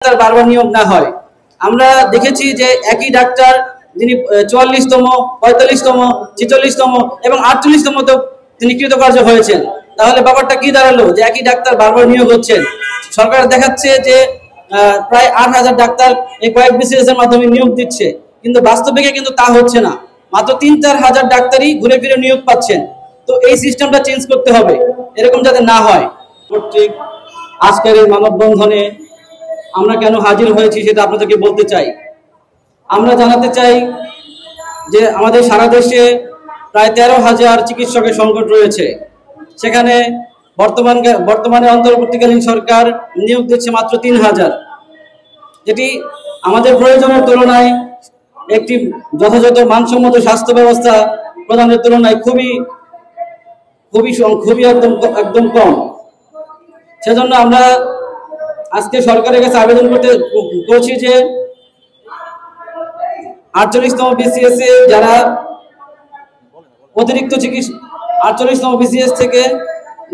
Doctor বারবার নিয়োগ না হয়। আমরা দেখেছি যে একই ডাক্তার যিনি 44তম, 45তম, 46তম এবং 48তম তো তিনি কৃতকার্য হয়েছেন। তাহলে ব্যাপারটা কি দাঁড়ালো যে একই ডাক্তার বারবার নিয়োগ হচ্ছেন। সরকার দেখাচ্ছে যে প্রায় 8000 ডাক্তার এই কয়েক বিসিএস এর মাধ্যমে নিয়োগ দিচ্ছে, কিন্তু বাস্তবে কিন্তু তা হচ্ছে না। মাত্র 3-4 হাজার ডাক্তারই ঘুরে ফিরে নিয়োগ পাচ্ছেন। তো এই সিস্টেমটা চেঞ্জ করতে হবে, এরকম যাতে না হয়। কর্তৃক আজকের এই মানববন্ধনে আমরা কেন হাজির হয়েছি সেটা আপনাদেরকে বলতে চাই। আমরা জানাতে চাই যে আমাদের সারা দেশে প্রায় 13,000 চিকিৎসকের সংকট রয়েছে। সেখানে বর্তমানে অন্তর্বর্তীকালীন সরকার নিয়োগ দিচ্ছে মাত্র 3,000, যেটি আমাদের প্রয়োজনের তুলনায় একটি যথাযথ মানসম্মত স্বাস্থ্য ব্যবস্থা প্রদানের তুলনায় খুবই একদম কম। সেজন্য আমরা আজকে সরকারের কাছে আবেদন করছি যে 48তম বিসিএস এ যারা অতিরিক্ত 48তম বিসিএস থেকে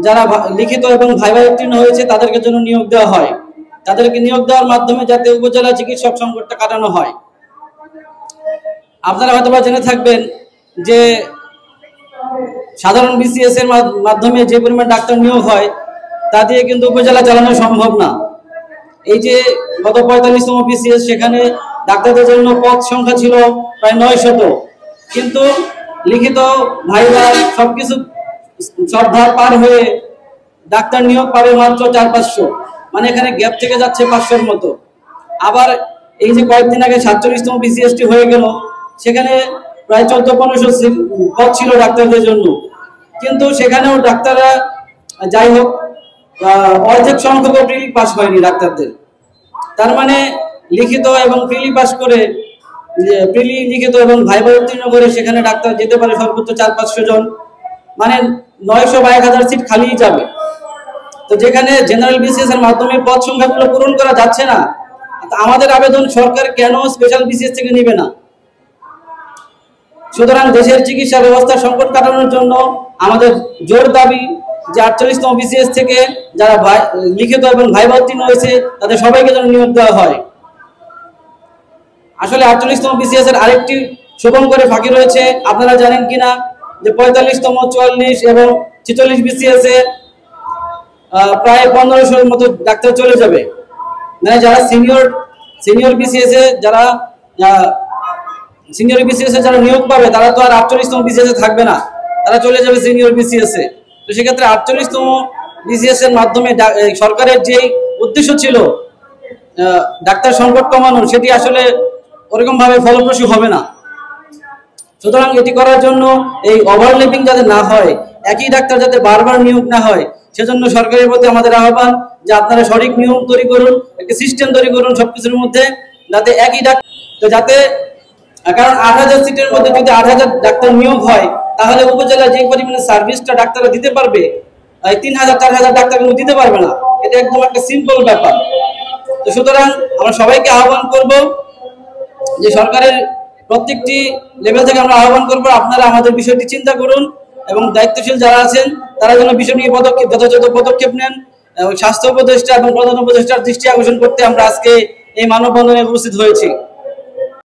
যারা লিখিত এবং ভাইভা উত্তীর্ণ হয়েছে তাদেরকে জন্য নিয়োগ দেওয়া হয়। তাদেরকে নিয়োগ দেওয়ার মাধ্যমে যাতে উপজেলা চিকিৎসক সংকটটা কাটানো হয়। আপনারা হয়তো জেনে থাকবেন যে সাধারণ বিসিএস এর মাধ্যমে যে পরিমাণ ডাক্তার নিয়োগ হয় তা দিয়ে কিন্তু উপজেলা চালানো সম্ভব না। এই যে গত 45তম বিসিএস, সেখানে ডাক্তারদের জন্য পদ সংখ্যা ছিল প্রায় 900, কিন্তু লিখিত ভাইভা সবকিছু সব ধাপ পার হয়ে ডাক্তার নিয়োগ পাবে মাত্র 400-500, মানে এখানে গ্যাপ থেকে যাচ্ছে 500-র মতো। আবার এই যে কয়েকদিন আগে 47তম বিসিএসটি হয়ে গেল, সেখানে প্রায় 1400-1500 পদ ছিল ডাক্তারদের জন্য, কিন্তু সেখানেও ডাক্তাররা যাই হোক অর্ধেক সংখ্যক প্রিলি পাস হয়নি ডাক্তারদের। তার মানে লিখিত এবং প্রিলি পাস করে, প্রিলি লিখিত এবং ভাইভা উত্তীর্ণ করে সেখানে ডাক্তার যেতে পারে সর্বোচ্চ 400-500 জন, মানে 900 বা 1000 সিট খালিই যাবে। তো যেখানে জেনারেল বিসিএস এর মাধ্যমে পদ সংখ্যাগুলো পূরণ করা যাচ্ছে না, আমাদের আবেদন সরকার কেন স্পেশাল বিসিএস থেকে নিবে না। সুতরাং দেশের চিকিৎসা ব্যবস্থার সংকট কাটানোর জন্য আমাদের জোর দাবি যে 48তম বিসিএস থেকে যারা লিখিত এবং ভাইভা উত্তীর্ণ হয়েছে তাদের সবাইকে যেন নিয়োগ দেওয়া হয়। আসলে 48তম বিসিএস এর আরেকটি শুভঙ্করে ফাঁকি রয়েছে, আপনারা জানেন কিনা যে 45তম, 44 এবং 46 বিসিএস এ প্রায় 1500-র মতো ডাক্তার চলে যাবে। মানে যারা সিনিয়র বিসিএস এ যারা নিয়োগ পাবে তারা তো আর 48তম বিসিএস এ থাকবে না, তারা চলে যাবে সিনিয়র বিসিএস এ। তো সেক্ষেত্রে 48তম বিসিএস এর মাধ্যমে সরকারের যে উদ্দেশ্য ছিল ডাক্তার সংকট কমানোর, সেটি আসলে ওরকম ভাবে ফলপ্রসূ হবে না। সুতরাং এটি করার জন্য এই ওভারল্যাপিং যাতে না হয়, একই ডাক্তার যাতে বারবার নিয়োগ না হয়, সেজন্য সরকারের প্রতি আমাদের আহ্বান যে আপনারা সঠিক নিয়ম তৈরি করুন, একটি সিস্টেম তৈরি করুন সবকিছুর মধ্যে, যাতে একই ডাক্তার, যাতে কারণ 8000 সিটের মধ্যে যদি 8000 ডাক্তার নিয়োগ হয় তাহলে উপজেলা যে পরিমাণে সার্ভিসটা ডাক্তাররা দিতে পারবে 3000-4000 ডাক্তার কিন্তু দিতে পারবে না। এটা একদম একটা সিম্পল ব্যাপার। তো সুতরাং আমরা সবাইকে আহ্বান করব যে সরকারের প্রত্যেকটি লেভেল থেকে আমরা আহ্বান করব আপনারা আমাদের বিষয়টি চিন্তা করুন এবং দায়িত্বশীল যারা আছেন তারা যেন বিষয় নিয়ে যথাযথ পদক্ষেপ নেন। স্বাস্থ্য উপদেষ্টা এবং প্রধান উপদেষ্টার দৃষ্টি আকর্ষণ করতে আমরা আজকে এই মানববন্ধনে উপস্থিত হয়েছি।